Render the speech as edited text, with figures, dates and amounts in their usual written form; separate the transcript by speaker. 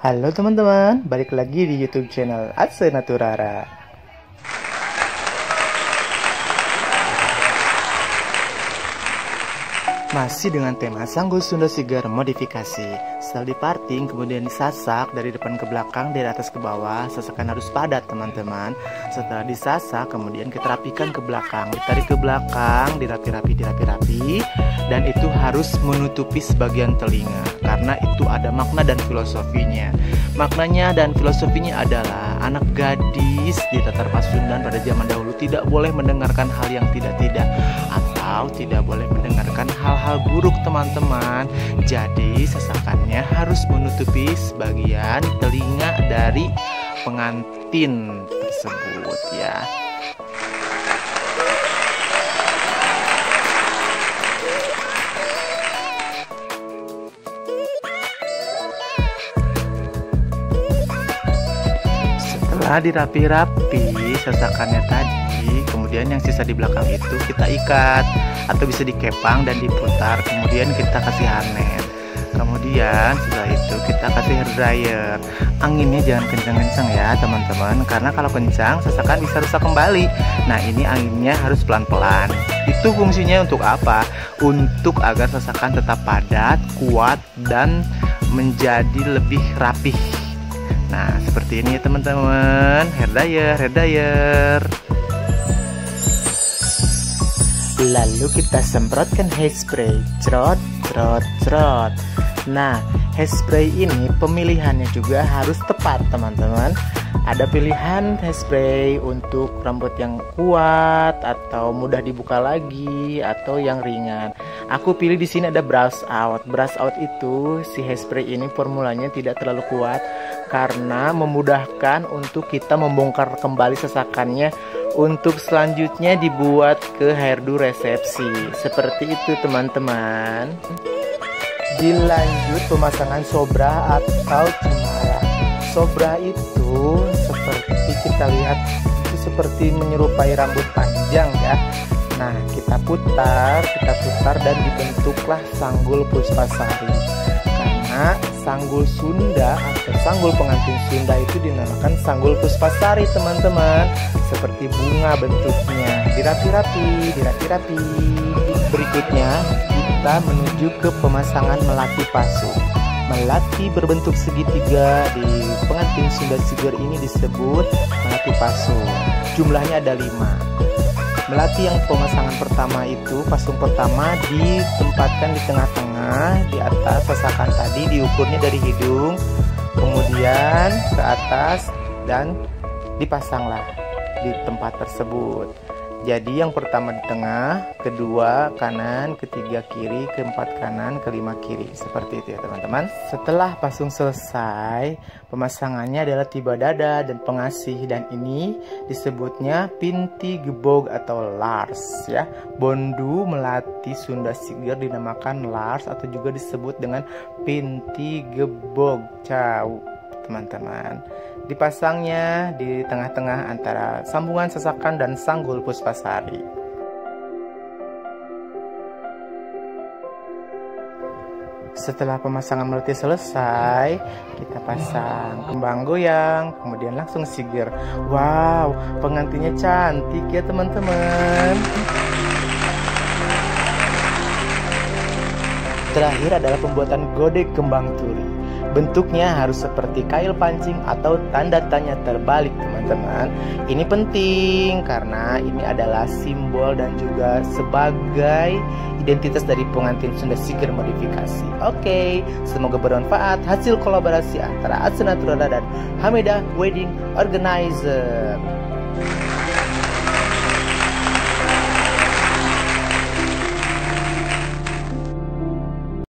Speaker 1: Halo teman-teman, balik lagi di YouTube channel Ase Naturara. Masih dengan tema Sanggul Sunda Siger modifikasi. Setelah diparting, kemudian disasak dari depan ke belakang, dari atas ke bawah. Sasakan harus padat teman-teman. Setelah disasak, kemudian kita rapikan ke belakang. Ditarik ke belakang, dirapi-rapi. Dan itu harus menutupi sebagian telinga, karena itu ada makna dan filosofinya. Maknanya dan filosofinya adalah anak gadis di Tatar Pasundan pada zaman dahulu tidak boleh mendengarkan hal yang tidak-tidak, atau tidak boleh mendengarkan hal-hal buruk teman-teman. Jadi sasakannya harus menutupi sebagian telinga dari pengantin tersebut ya. Setelah dirapi-rapi sasakannya tadi, kemudian yang sisa di belakang itu kita ikat atau bisa dikepang dan diputar, kemudian kita kasih harness. Kemudian setelah itu kita kasih hair dryer. Anginnya jangan kencang-kencang ya teman-teman, karena kalau kencang sasakan bisa rusak kembali. Nah ini anginnya harus pelan-pelan. Itu fungsinya untuk apa? Untuk agar sasakan tetap padat, kuat, dan menjadi lebih rapih. Nah seperti ini ya teman-teman, hair dryer. Lalu kita semprotkan hairspray, cerot. Nah hairspray ini pemilihannya juga harus tepat teman-teman. Ada pilihan hairspray untuk rambut yang kuat atau mudah dibuka lagi, atau yang ringan. Aku pilih di sini ada brush out. Brush out itu si hairspray ini formulanya tidak terlalu kuat, karena memudahkan untuk kita membongkar kembali sasakannya untuk selanjutnya dibuat ke hairdo resepsi. Seperti itu teman-teman. Dilanjut pemasangan sobra atau cemara. Sobra itu seperti kita lihat itu seperti menyerupai rambut panjang ya. Nah kita putar dan dibentuklah sanggul Puspasari. Karena sanggul Sunda atau sanggul pengantin Sunda itu dinamakan sanggul Puspasari teman-teman. Seperti bunga bentuknya, dirapi-rapi. Berikutnya kita menuju ke pemasangan melati pasung. Melati berbentuk segitiga di pengantin Sunda Siger ini disebut melati pasung. Jumlahnya ada 5. Melati yang pemasangan pertama itu, pasung pertama ditempatkan di tengah-tengah, di atas sasakan tadi, diukurnya dari hidung, kemudian ke atas, dan dipasanglah di tempat tersebut. Jadi yang pertama di tengah, kedua kanan, ketiga kiri, keempat kanan, kelima kiri. Seperti itu ya teman-teman. Setelah pasung selesai, pemasangannya adalah tiba dada dan pengasih, dan ini disebutnya pinti gebog atau lars ya. Bondu melati Sunda Siger dinamakan lars atau juga disebut dengan pinti gebog cau teman-teman. Dipasangnya di tengah-tengah antara sambungan sasakan dan sanggul Puspasari. Setelah pemasangan melati selesai, kita pasang kembang goyang, kemudian langsung siger. Wow, pengantinnya cantik ya teman-teman. Terakhir adalah pembuatan godek kembang turi. Bentuknya harus seperti kail pancing atau tanda tanya terbalik teman-teman. Ini penting karena ini adalah simbol dan juga sebagai identitas dari pengantin Sunda Siger modifikasi. Oke, semoga bermanfaat hasil kolaborasi antara Ase Naturara dan Hamidah Wedding Organizer.